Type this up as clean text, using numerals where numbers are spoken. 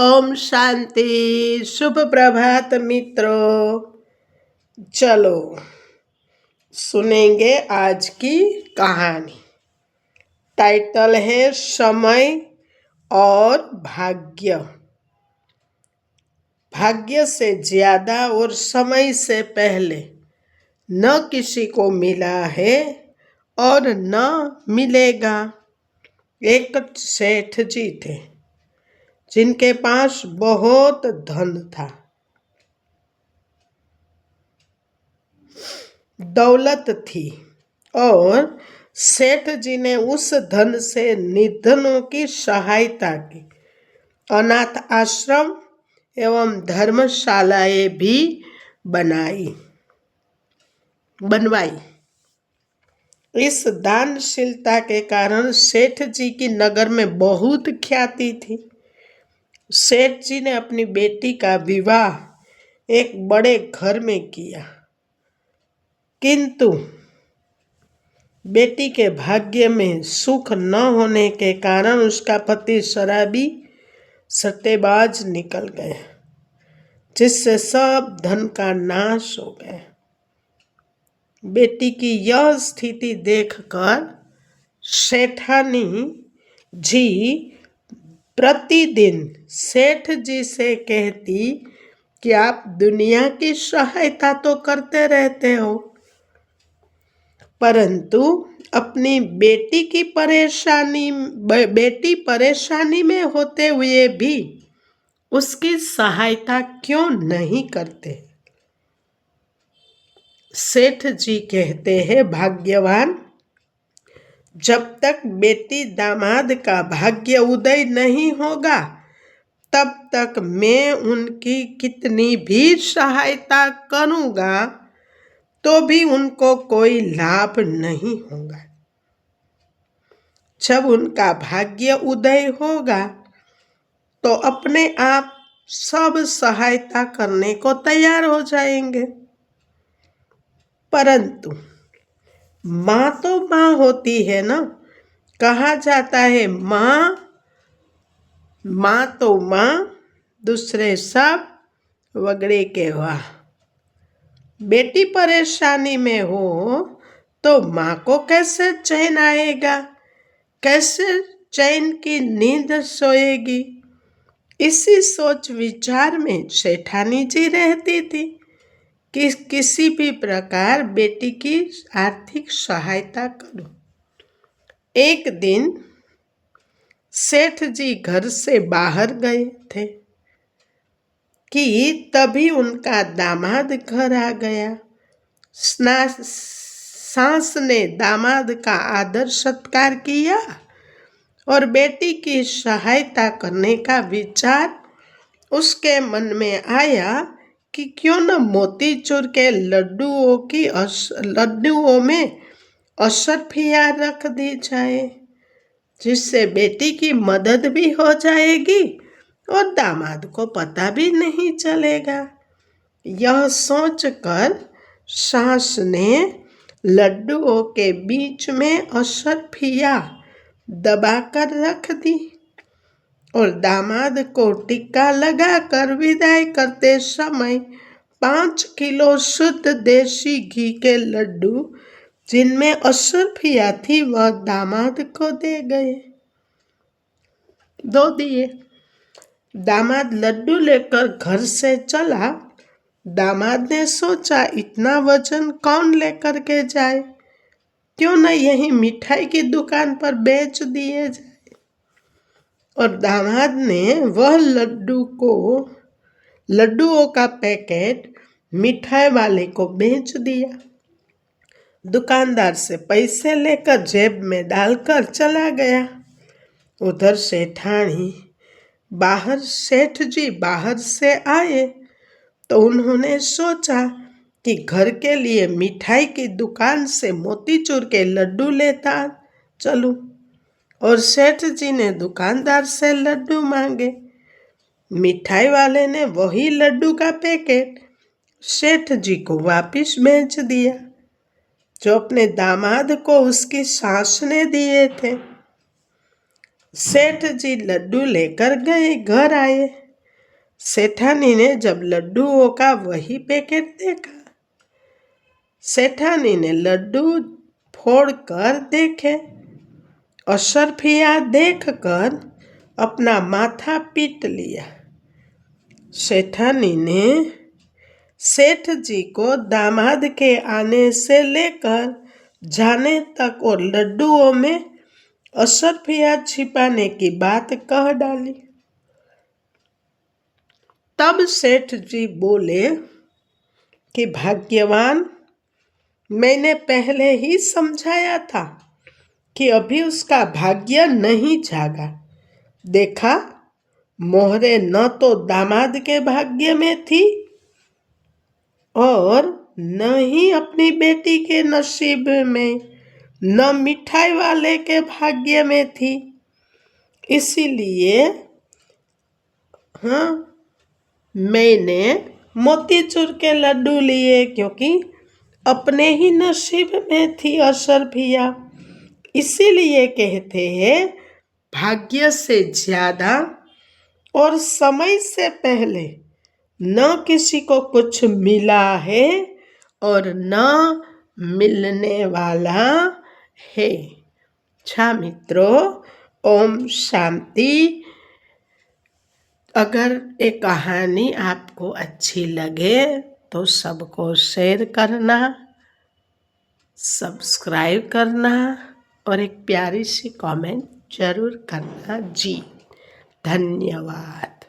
ओम शांति। शुभ प्रभात मित्रों। चलो सुनेंगे आज की कहानी। टाइटल है समय और भाग्य। भाग्य से ज्यादा और समय से पहले न किसी को मिला है और न मिलेगा। एक सेठ जी थे जिनके पास बहुत धन था, दौलत थी और सेठ जी ने उस धन से निर्धनों की सहायता की। अनाथ आश्रम एवं धर्मशालाएं भी बनवाई। इस दानशीलता के कारण सेठ जी की नगर में बहुत ख्याति थी। सेठ जी ने अपनी बेटी का विवाह एक बड़े घर में किया, किंतु बेटी के भाग्य में सुख न होने के कारण उसका पति शराबी सट्टेबाज निकल गए, जिससे सब धन का नाश हो गया। बेटी की यह स्थिति देखकर सेठानी जी प्रतिदिन सेठ जी से कहती कि आप दुनिया की सहायता तो करते रहते हो, परंतु अपनी बेटी परेशानी में होते हुए भी उसकी सहायता क्यों नहीं करते। सेठ जी कहते हैं, भाग्यवान, जब तक बेटी दामाद का भाग्य उदय नहीं होगा तब तक मैं उनकी कितनी भी सहायता करूंगा तो भी उनको कोई लाभ नहीं होगा। जब उनका भाग्य उदय होगा तो अपने आप सब सहायता करने को तैयार हो जाएंगे। परंतु माँ तो माँ होती है ना। कहा जाता है माँ तो माँ, दूसरे सब वगड़े के वाह। बेटी परेशानी में हो तो माँ को कैसे चैन आएगा, कैसे चैन की नींद सोएगी। इसी सोच विचार में सेठानी जी रहती थी कि किसी भी प्रकार बेटी की आर्थिक सहायता करूं। एक दिन सेठ जी घर से बाहर गए थे कि तभी उनका दामाद घर आ गया। सास ने दामाद का आदर सत्कार किया और बेटी की सहायता करने का विचार उसके मन में आया कि क्यों न मोतीचूर के लड्डुओं में अशर्फिया रख दी जाए, जिससे बेटी की मदद भी हो जाएगी और दामाद को पता भी नहीं चलेगा। यह सोचकर सास ने लड्डुओं के बीच में अशर्फिया दबाकर रख दी और दामाद को टिक्का लगाकर विदाई करते समय 5 किलो शुद्ध देसी घी के लड्डू जिनमें अशर्फिया थी वह दामाद को दे दिए। दामाद लड्डू लेकर घर से चला। दामाद ने सोचा, इतना वजन कौन लेकर के जाए, क्यों न यही मिठाई की दुकान पर बेच दिए जाए। और दामाद ने वह लड्डुओं का पैकेट मिठाई वाले को बेच दिया। दुकानदार से पैसे लेकर जेब में डालकर चला गया। उधर सेठ जी बाहर से आए तो उन्होंने सोचा कि घर के लिए मिठाई की दुकान से मोतीचूर के लड्डू लेता चलूं, और सेठ जी ने दुकानदार से लड्डू मांगे। मिठाई वाले ने वही लड्डू का पैकेट सेठ जी को वापस भेज दिया, जो अपने दामाद को उसकी सास ने दिए थे। सेठ जी लड्डू लेकर घर आए। सेठानी ने जब लड्डुओं का वही पैकेट देखा, सेठानी ने लड्डू फोड़ कर देखे। अशरफिया देखकर अपना माथा पीट लिया। सेठानी ने सेठ जी को दामाद के आने से लेकर जाने तक और लड्डुओं में अशरफिया छिपाने की बात कह डाली। तब सेठ जी बोले कि भाग्यवान, मैंने पहले ही समझाया था कि अभी उसका भाग्य नहीं जागा। देखा, मोहरे न तो दामाद के भाग्य में थी और न ही अपनी बेटी के नसीब में, न मिठाई वाले के भाग्य में थी। इसीलिए मैंने मोतीचूर के लड्डू लिए, क्योंकि अपने ही नसीब में थी अशरफिया। इसीलिए कहते हैं, भाग्य से ज्यादा और समय से पहले न किसी को कुछ मिला है और न मिलने वाला है। अच्छा मित्रों, ओम शांति। अगर ये कहानी आपको अच्छी लगे तो सबको शेयर करना, सब्सक्राइब करना और एक प्यारी सी कमेंट जरूर करना जी। धन्यवाद।